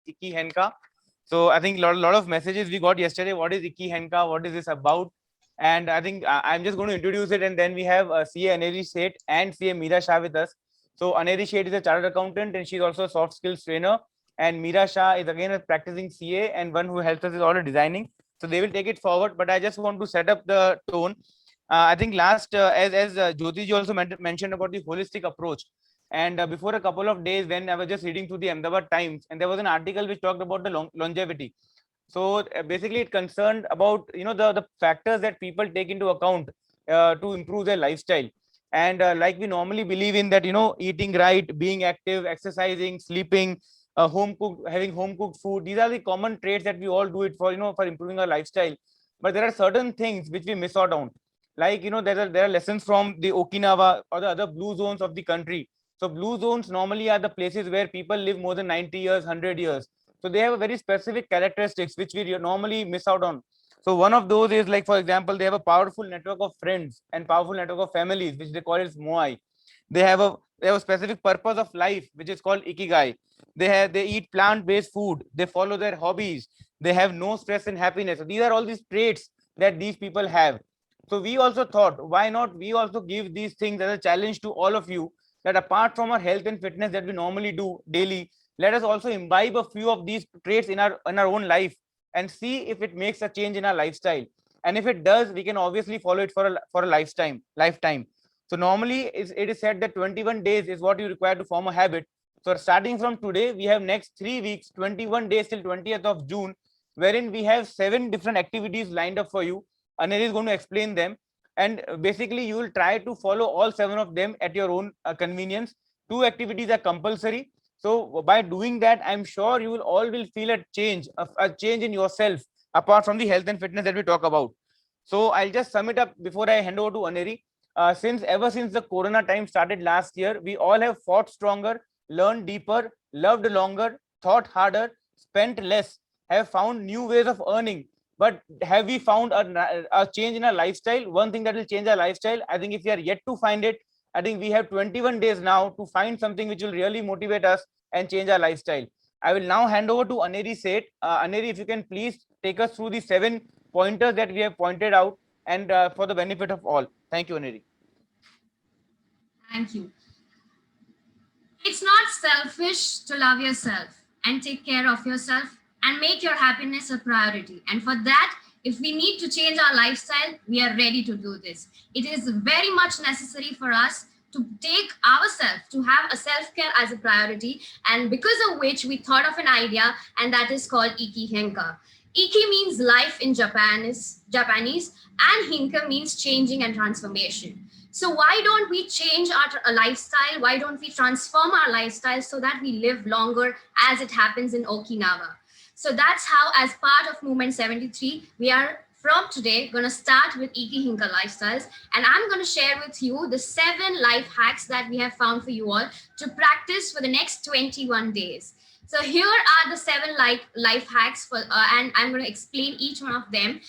Icky Henka. So I think lot of messages we got yesterday. What is Icky Henka? What is this about? And I think I'm just going to introduce it, and then we have CA Aneri Seth and CA Meera Shah with us. So Aneri Seth is a chartered accountant, and she's also a soft skills trainer. And Meera Shah is again a practicing CA and one who helps us with all the designing. So they will take it forward. But I just want to set up the tone. I think last, as Jyoti ji also mentioned about the holistic approach. And before a couple of days, when I was just reading through the Ahmedabad Times, and there was an article which talked about the longevity. So basically, it concerned about the factors that people take into account to improve their lifestyle. And like we normally believe in that, eating right, being active, exercising, sleeping, home cooked, having home cooked food. These are the common traits that we all do it for, for improving our lifestyle. But there are certain things which we miss out on. Like there are lessons from the Okinawa or the other blue zones of the country. So blue zones normally are the places where people live more than 90 years, 100 years. So they have a very specific characteristics which we normally miss out on. So one of those is, like, for example, they have a powerful network of friends and powerful network of families, which they call as moai. They have a specific purpose of life, which is called ikigai. They eat plant-based food. They follow their hobbies. They have no stress and happiness. So these are all these traits that these people have. So we also thought, why not we also give these things as a challenge to all of you, that apart from our health and fitness that we normally do daily, let us also imbibe a few of these traits in our own life and see if it makes a change in our lifestyle. And if it does, we can obviously follow it for a lifetime. So normally it is said that 21 days is what you require to form a habit. So starting from today, we have next 3 weeks, 21 days till 20th of June, wherein we have 7 different activities lined up for you. Anil is going to explain them, and basically you will try to follow all 7 of them at your own convenience. 2 activities are compulsory. So by doing that, I'm sure you will all will feel a change in yourself, apart from the health and fitness that we talk about. So I'll just sum it up before I hand over to Aneri. Ever since the corona time started last year, we all have fought stronger, learned deeper, loved longer, thought harder, spent less, have found new ways of earning. But have we found a change in our lifestyle? One thing that will change our lifestyle, I think, if we are yet to find it, I think we have 21 days now to find something which will really motivate us and change our lifestyle. I will now hand over to Aneri Seth. Aneri, if you can please take us through the 7 pointers that we have pointed out, and for the benefit of all. Thank you, Aneri. Thank you. It's not selfish to love yourself and take care of yourself and make your happiness a priority. And for that, if we need to change our lifestyle, we are ready to do this. It is very much necessary for us to take ourselves to have a self-care as a priority, and because of which we thought of an idea, and that is called Iki Henka. Iki means life in Japanese, and Hinka means changing and transformation. So why don't we change our lifestyle? Why don't we transform our lifestyle so that we live longer, as it happens in Okinawa? So that's how, as part of Movement 73, we are from today going to start with Iki Hinka lifestyles, and I'm going to share with you the 7 life hacks that we have found for you all to practice for the next 21 days. So here are the 7 life hacks for, and I'm going to explain each one of them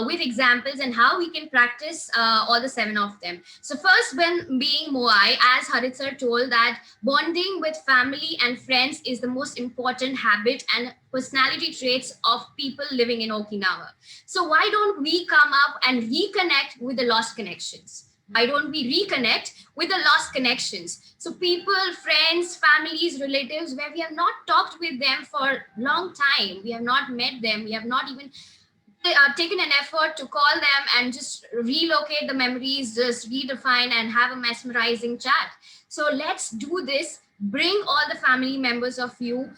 with examples and how we can practice all the 7 of them. So first, when being Moai, as Harit sir told, that bonding with family and friends is the most important habit and personality traits of people living in Okinawa. So why don't we come up and reconnect with the lost connections? Why don't we reconnect with the lost connections? So people, friends, families, relatives, where we have not talked with them for a long time, we have not met them, we have not even taken an effort to call them and just relocate the memories, just redefine and have a mesmerizing chat. So let's do this. Bring all the family members of you.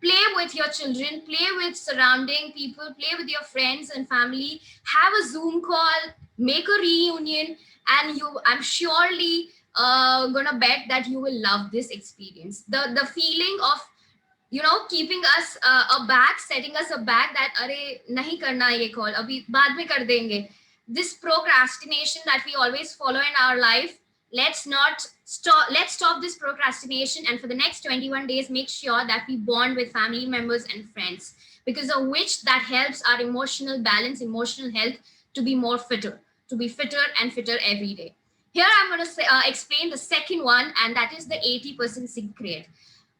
Play with your children, play with surrounding people, play with your friends and family, have a Zoom call, make a reunion, and I'm surely gonna bet that you will love this experience. The feeling of keeping us aback, setting us aback, that अरे नहीं करना ये call, अभी बाद में कर देंगे. This procrastination that we always follow in our life, let's stop this procrastination, and for the next 21 days make sure that we bond with family members and friends, because of which that helps our emotional balance, emotional health to be more fitter, to be fitter and fitter every day. Here I'm going to explain the second one, and that is the 80% secret.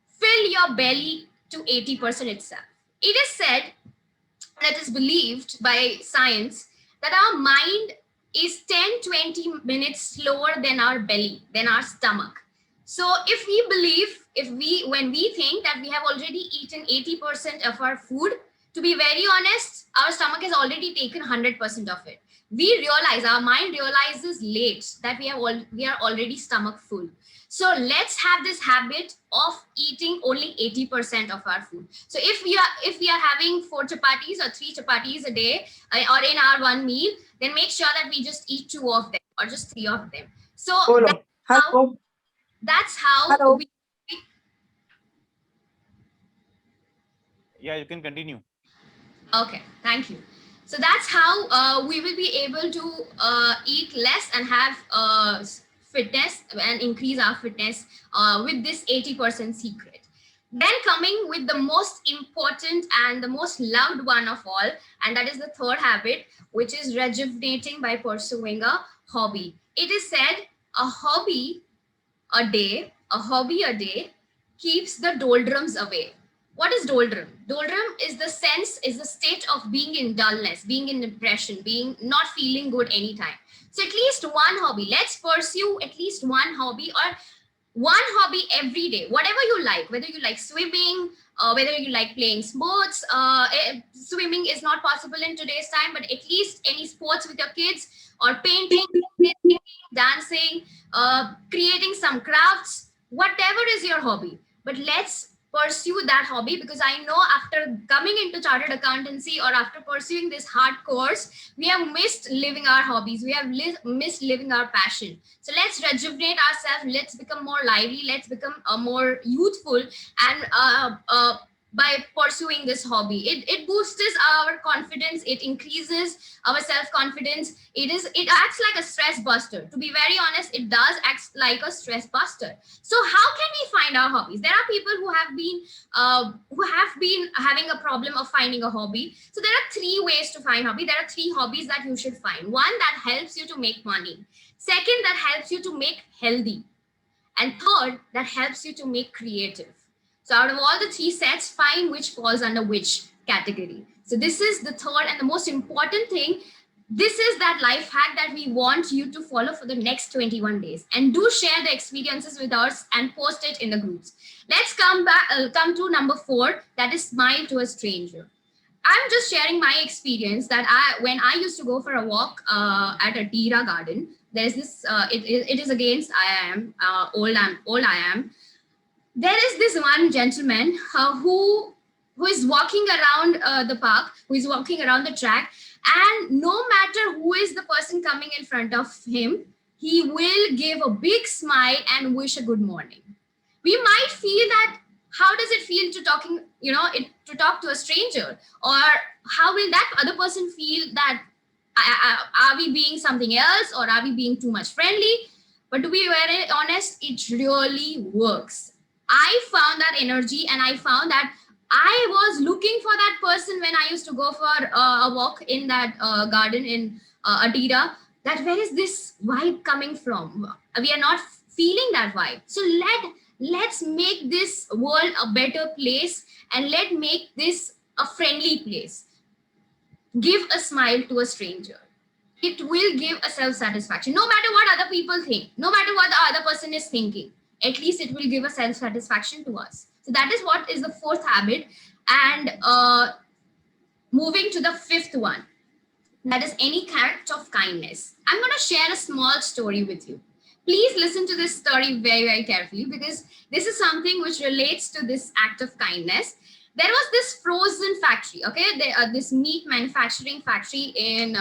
Fill your belly to 80% itself. It is said, that is believed by science, that our mind is 10-20 minutes slower than our belly, than our stomach. So if we believe, when we think that we have already eaten 80% of our food, to be very honest, our stomach has already taken 100% of it. We realize, our mind realizes late that we are already stomach full. So let's have this habit of eating only 80% of our food. So if we are having 4 chapatis or 3 chapatis a day, or in our one meal, then make sure that we just eat 2 of them or just 3 of them. So Hello. Hello. that's how Hello. Yeah, you can continue. Okay, thank you. So that's how we will be able to eat less and have fitness and increase our fitness with this 80% secret. Then coming with the most important and the most loved one of all, and that is the third habit, which is rejuvenating by pursuing a hobby. It is said a hobby a day keeps the doldrums away. What is doldrum? Doldrum is the state of being in dullness, being in depression, being not feeling good anytime. So at least one hobby. Let's pursue at least one hobby, or one hobby every day, whatever you like, whether you like swimming, whether you like playing sports. Swimming is not possible in today's time, but at least any sports with your kids, or painting, singing, dancing, creating some crafts, whatever is your hobby. But let's pursue that hobby, because I know after coming into chartered accountancy, or after pursuing this hard course, we have missed living our hobbies, we have missed living our passion. So let's rejuvenate ourselves, let's become more lively, let's become more youthful, and by pursuing this hobby, it boosts our confidence, it increases our self-confidence. It acts like a stress buster. To be very honest, it does act like a stress buster. So how can we find our hobbies? There are people who have been having a problem of finding a hobby. So there are 3 ways to find hobby. There are 3 hobbies that you should find. One that helps you to make money, second that helps you to make healthy, and third that helps you to make creative. So out of all the 3 sets, find which falls under which category. So this is the third and the most important thing. This is that life hack that we want you to follow for the next 21 days. And do share the experiences with us and post it in the groups. Let's come to number 4, that is smile to a stranger. I'm just sharing my experience that when I used to go for a walk at Adira Garden, there's this, it is against old I am. There is this one gentleman who is walking around the park, who is walking around the track, and no matter who is the person coming in front of him, he will give a big smile and wish a good morning. We might feel that, how does it feel to to talk to a stranger, or how will that other person feel, that are we being something else, or are we being too much friendly? But to be very honest, it really works. I found that energy, and I found that I was looking for that person when I used to go for a walk in that garden in Adira. That where is this vibe coming from? We are not feeling that vibe. So let's make this world a better place, and let's make this a friendly place. Give a smile to a stranger. It will give a self-satisfaction. No matter what other people think, no matter what the other person is thinking, at least it will give a self-satisfaction to us. So that is what is the 4th habit. And moving to the 5th one, that is any act of kindness. I'm going to share a small story with you. Please listen to this story very, very carefully, because this is something which relates to this act of kindness. There was this frozen factory, okay? This meat manufacturing factory in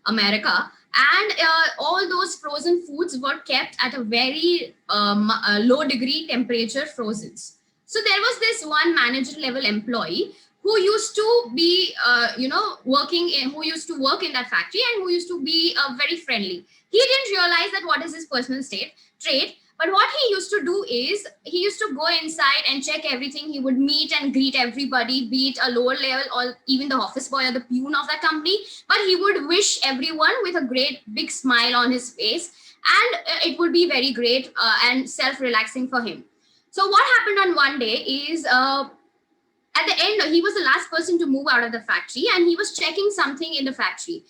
America, and all those frozen foods were kept at a very low degree temperature frozen. So there was this one manager level employee who used to be who used to work in that factory, and who used to be very friendly. He didn't realize that what is his personal trait. But what he used to do is, he used to go inside and check everything. He would meet and greet everybody, be it a lower level or even the office boy or the peon of that company. But he would wish everyone with a great big smile on his face, and it would be very great and self-relaxing for him. So what happened on one day is, at the end, he was the last person to move out of the factory, and he was checking something in the factory,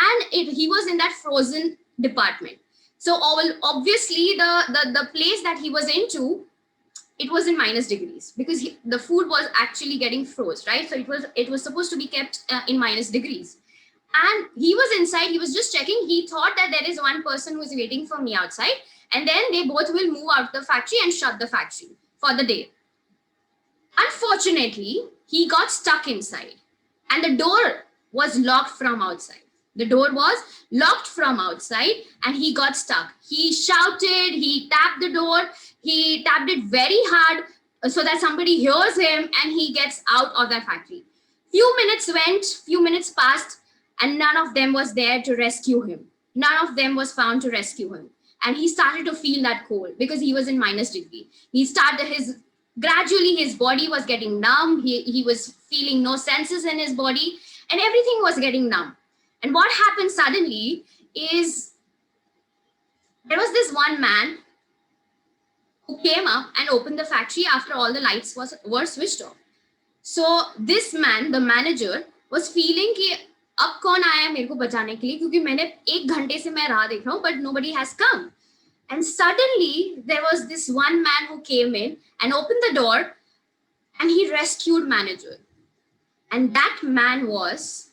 and he was in that frozen department. So obviously the place that he was into, it was in minus degrees, because the food was actually getting froze, right? So it was supposed to be kept in minus degrees, and he was inside. He was just checking. He thought that there is one person who is waiting for me outside, and then they both will move out of the factory and shut the factory for the day. Unfortunately, he got stuck inside, and the door was locked from outside. The door was locked from outside, and he got stuck. He shouted, he tapped the door, he tapped it very hard so that somebody hears him, and he gets out of that factory. Few minutes went, few minutes passed, and none of them was there to rescue him. None of them was found to rescue him. And he started to feel that cold because he was in minus degree. Gradually his body was getting numb. He was feeling no senses in his body, and everything was getting numb. And what happened suddenly is, there was this one man who came up and opened the factory after all the lights were switched off. So this man, the manager, was feeling कि अब कौन आया मेरे को बचाने के लिए, क्योंकि मैंने 1 घंटे से मैं राह देख रहा हूँ, but nobody has come. And suddenly there was this one man who came in and opened the door, and he rescued manager. And that man was,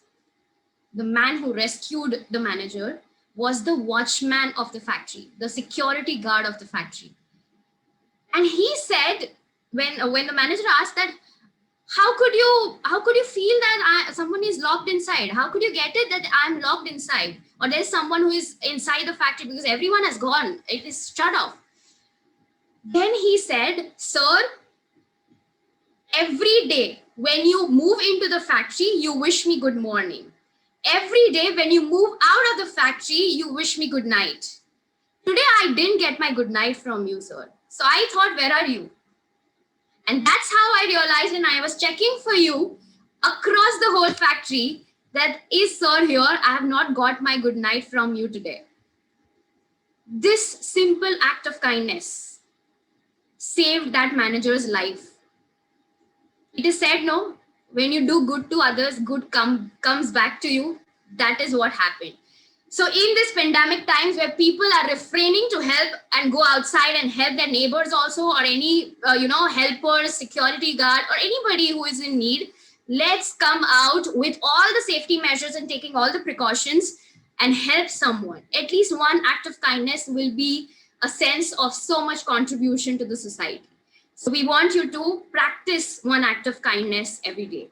the man who rescued the manager was the watchman of the factory, the security guard of the factory. And he said, when the manager asked that, how could you feel that someone is locked inside? How could you get it that I'm locked inside? Or there's someone who is inside the factory, because everyone has gone. It is shut off. Then he said, sir, every day when you move into the factory, you wish me good morning. Every day when you move out of the factory, you wish me good night. Today, I didn't get my good night from you, sir. So I thought, where are you? And that's how I realized, when I was checking for you across the whole factory, that is sir here, I have not got my good night from you today. This simple act of kindness saved that manager's life. It is said, no, when you do good to others, good comes back to you. That is what happened. So in this pandemic times where people are refraining to help and go outside and help their neighbors also, or any, helpers, security guard, or anybody who is in need, let's come out with all the safety measures and taking all the precautions and help someone. At least one act of kindness will be a sense of so much contribution to the society. So we want you to practice one act of kindness every day.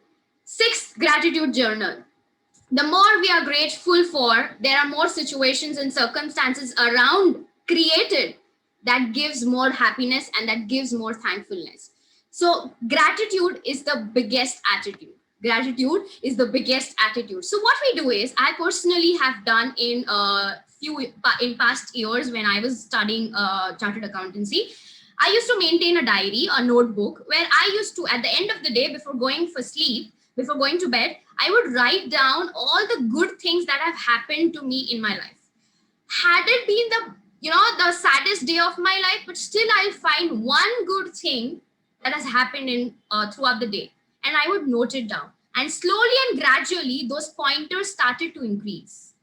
6th, gratitude journal. The more we are grateful for, there are more situations and circumstances around created that gives more happiness and that gives more thankfulness. So gratitude is the biggest attitude. Gratitude is the biggest attitude. So what we do is, I personally have done in past years when I was studying chartered accountancy, I used to maintain a diary, a notebook, where I used to, at the end of the day, before going to bed, I would write down all the good things that have happened to me in my life. Had it been the saddest day of my life, but still I'll find one good thing that has happened throughout the day, and I would note it down. And slowly and gradually, those pointers started to increase.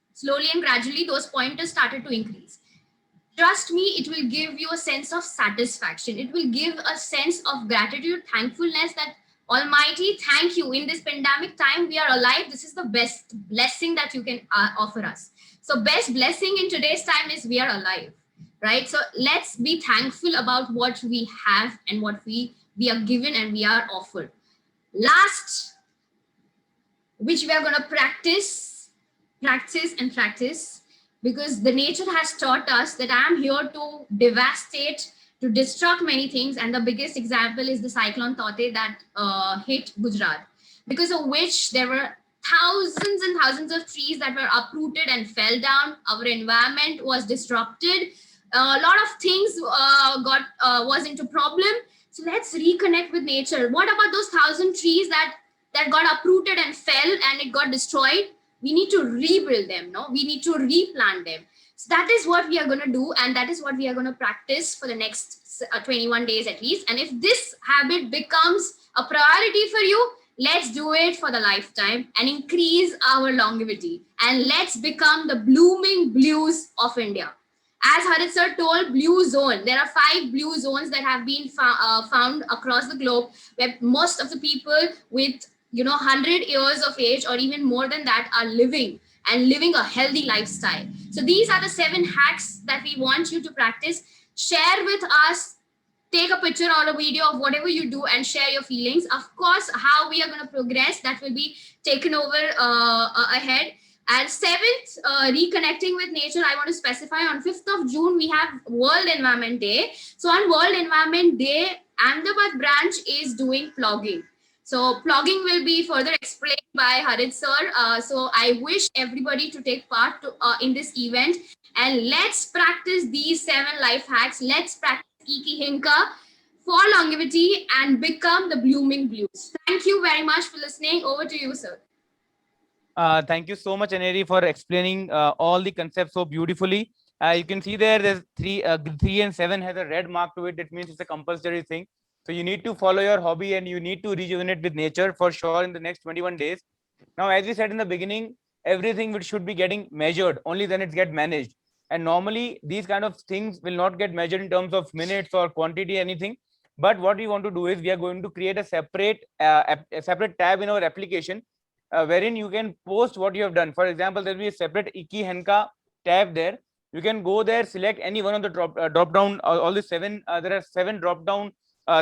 Trust me, it will give you a sense of satisfaction. It will give a sense of gratitude, thankfulness, that Almighty, thank you. In this pandemic time, we are alive. This is the best blessing that you can offer us. So best blessing in today's time is we are alive, right? So let's be thankful about what we have and what we are given and we are offered. Last, which we are going to practice, because the nature has taught us that I am here to devastate, to destruct many things. And the biggest example is the cyclone Taute that hit Gujarat, because of which there were thousands and thousands of trees that were uprooted and fell down. Our environment was disrupted. A lot of things was into problem. So let's reconnect with nature. What about those 1,000 trees that got uprooted and fell and it got destroyed? We need to rebuild them, no? We need to replant them. So that is what we are going to do, and that is what we are going to practice for the next 21 days at least. And if this habit becomes a priority for you, let's do it for the lifetime and increase our longevity. And let's become the blooming blues of India. As Harit sir told, blue zone. There are 5 blue zones that have been found across the globe, where most of the people with 100 years of age or even more than that are living and living a healthy lifestyle. So these are the 7 hacks that we want you to practice. Share with us, take a picture or a video of whatever you do and share your feelings. Of course, how we are going to progress, that will be taken over ahead. And 7th, reconnecting with nature, I want to specify on 5th of June, we have World Environment Day. So on World Environment Day, Ahmedabad branch is doing plogging. So plogging will be further explained by Harit sir. So I wish everybody to take part in this event. And let's practice these 7 life hacks. Let's practice Iki Hinka for longevity and become the blooming blues. Thank you very much for listening. Over to you, sir. Thank you so much, Aneri, for explaining all the concepts so beautifully. You can see there's 3 and 7 has a red mark to it. It means it's a compulsory thing. So you need to follow your hobby and you need to rejuvenate with nature for sure in the next 21 days. Now, as we said in the beginning, everything which should be getting measured, only then it gets managed. And normally these kind of things will not get measured in terms of minutes or quantity, anything. But what we want to do is we are going to create a separate tab in our application wherein you can post what you have done. For example, there will be a separate Iki Henka tab there. You can go there, select any one of the drop down, all the 7, there are 7 drop down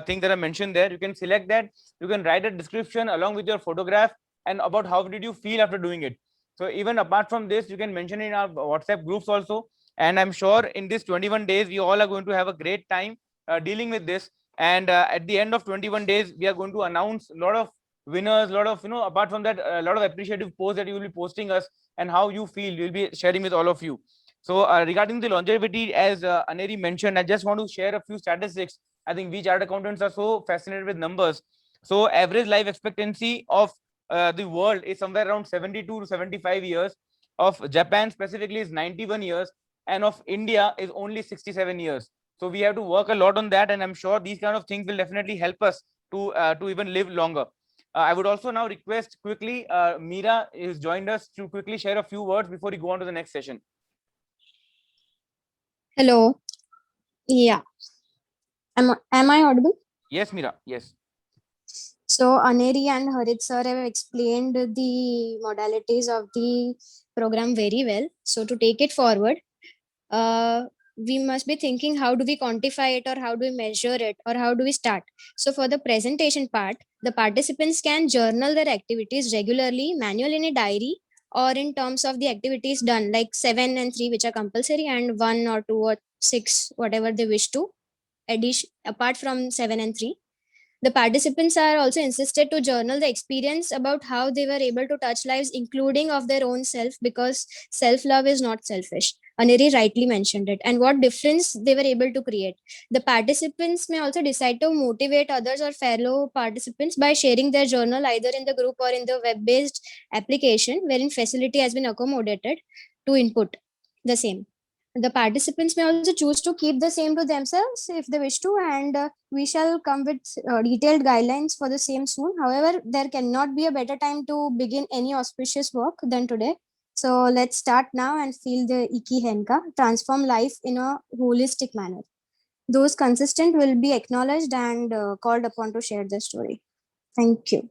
things that are mentioned there. You can select that. You can write a description along with your photograph and about how did you feel after doing it. So even apart from this, you can mention in our WhatsApp groups also. And I'm sure in this 21 days, we all are going to have a great time dealing with this. And at the end of 21 days, we are going to announce a lot of winners, a lot of, apart from that, a lot of appreciative posts that you will be posting us and how you feel, you'll be sharing with all of you. So regarding the longevity, as Aneri mentioned, I just want to share a few statistics. I think we chartered accountants are so fascinated with numbers. So average life expectancy of the world is somewhere around 72 to 75 years. Of Japan specifically is 91 years, and of India is only 67 years. So we have to work a lot on that, and I'm sure these kind of things will definitely help us to even live longer. I would also now request quickly, Meera is joined us to quickly share a few words before we go on to the next session. Hello. Yeah. Am I audible? Yes, Meera. Yes. So Aneri and Harit sir have explained the modalities of the program very well. So to take it forward, we must be thinking how do we quantify it, or how do we measure it, or how do we start. So for the presentation part, the participants can journal their activities regularly, manual in a diary, or in terms of the activities done, like 7 and 3, which are compulsory, and 1 or 2 or 6, whatever they wish to. Addition apart from 7 and 3. The participants are also insisted to journal the experience about how they were able to touch lives, including of their own self, because self-love is not selfish. Aneri rightly mentioned it, and what difference they were able to create. The participants may also decide to motivate others or fellow participants by sharing their journal either in the group or in the web-based application, wherein facility has been accommodated to input the same. The participants may also choose to keep the same to themselves if they wish to, and we shall come with detailed guidelines for the same soon. However, there cannot be a better time to begin any auspicious work than today. So let's start now and feel the Iki Henka, transform life in a holistic manner. Those consistent will be acknowledged and called upon to share their story. Thank you.